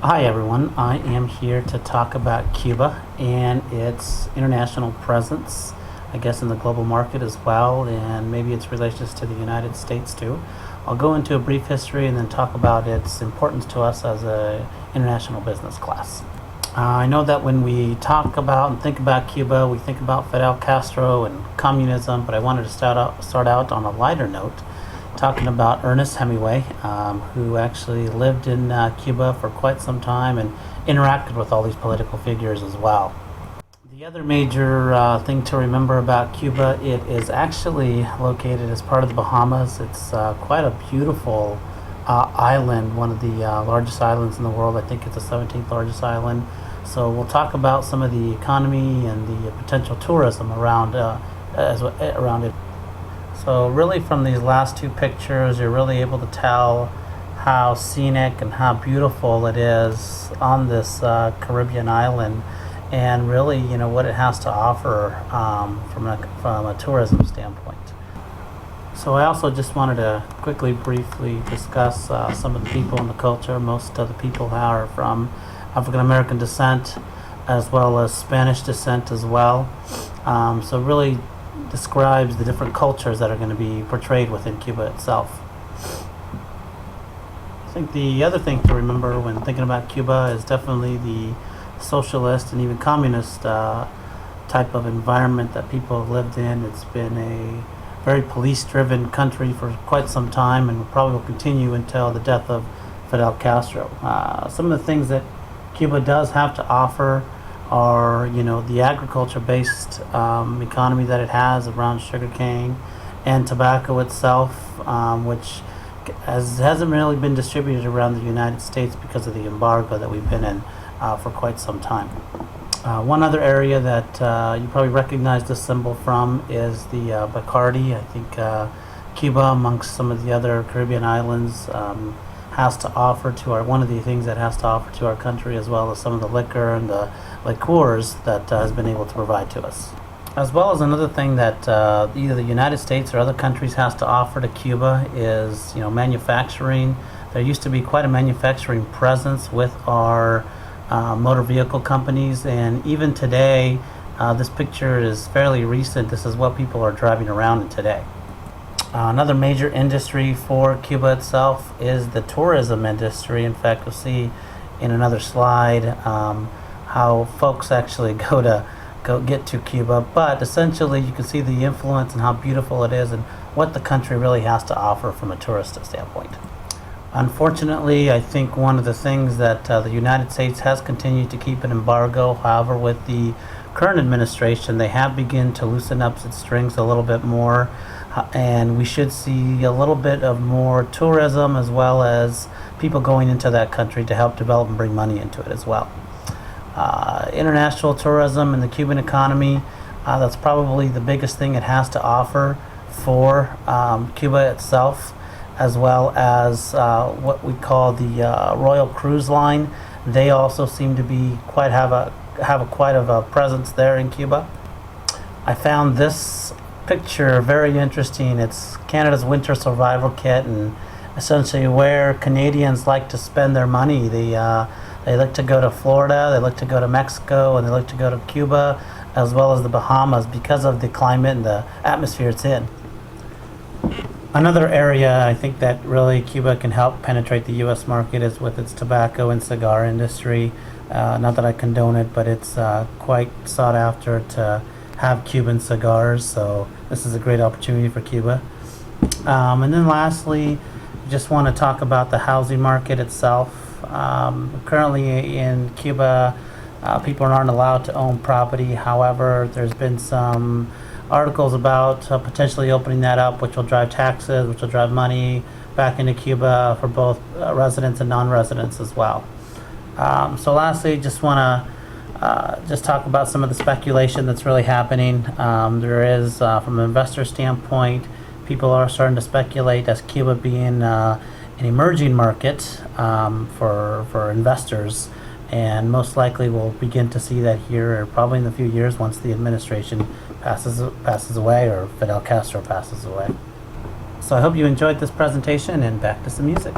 Hi everyone, I am here to talk about Cuba and its international presence, I guess in the global market as well, and maybe its relations to the United States too. I'll go into a brief history and then talk about its importance to us as a international business class. I know that when we talk about and think about Cuba, we think about Fidel Castro and communism, but I wanted to start out on a lighter note talking about Ernest Hemingway, who actually lived in Cuba for quite some time and interacted with all these political figures as well. The other major thing to remember about Cuba, it is actually located as part of the Bahamas. It's quite a beautiful island, one of the largest islands in the world. I think it's the 17th largest island. So we'll talk about some of the economy and the potential tourism around it. So really from these last two pictures, you're really able to tell how scenic and how beautiful it is on this Caribbean island, and really, what it has to offer from a tourism standpoint. So I also just wanted to briefly discuss some of the people and the culture. Most of the people are from African American descent, as well as Spanish descent as well. So really describes the different cultures that are going to be portrayed within Cuba itself. I think the other thing to remember when thinking about Cuba is definitely the socialist and even communist type of environment that people have lived in. It's been a very police-driven country for quite some time, and probably will continue until the death of Fidel Castro. Some of the things that Cuba does have to offer are, the agriculture-based economy that it has around sugarcane and tobacco itself, which hasn't really been distributed around the United States because of the embargo that we've been in for quite some time. One other area that you probably recognize this symbol from is the Bacardi. I think Cuba, amongst some of the other Caribbean islands, has to offer to one of the things that has to offer to our country, as well as some of the liquor and the liqueurs that has been able to provide to us. As well as another thing that either the United States or other countries has to offer to Cuba is, manufacturing. There used to be quite a manufacturing presence with our motor vehicle companies, and even today, this picture is fairly recent. This is what people are driving around in today. Another major industry for Cuba itself is the tourism industry. In fact, you'll see in another slide how folks actually go get to Cuba. But essentially, you can see the influence and how beautiful it is and what the country really has to offer from a tourist standpoint. Unfortunately, I think one of the things that the United States has continued to keep an embargo. However, with the current administration, they have begun to loosen up its strings a little bit more, and we should see a little bit of more tourism, as well as people going into that country to help develop and bring money into it as well. International tourism and the Cuban economy, that's probably the biggest thing it has to offer for Cuba itself, as well as what we call the Royal Cruise Line. They also seem to be have quite a presence there in Cuba. I found this picture very interesting. It's Canada's winter survival kit, and essentially where Canadians like to spend their money. They like to go to Florida, they like to go to Mexico, and they like to go to Cuba, as well as the Bahamas, because of the climate and the atmosphere it's in. Another area I think that really Cuba can help penetrate the U.S. market is with its tobacco and cigar industry. Not that I condone it, but it's quite sought after to have Cuban cigars, so this is a great opportunity for Cuba. And then lastly, just want to talk about the housing market itself. Currently in Cuba, people aren't allowed to own property. However, there's been some articles about potentially opening that up, which will drive taxes, which will drive money back into Cuba for both residents and non-residents as well. So lastly, just want to just talk about some of the speculation that's really happening. There is, from an investor standpoint, people are starting to speculate as Cuba being an emerging market for investors, and most likely we'll begin to see that here probably in a few years once the administration passes away, or Fidel Castro passes away. So I hope you enjoyed this presentation, and back to some music.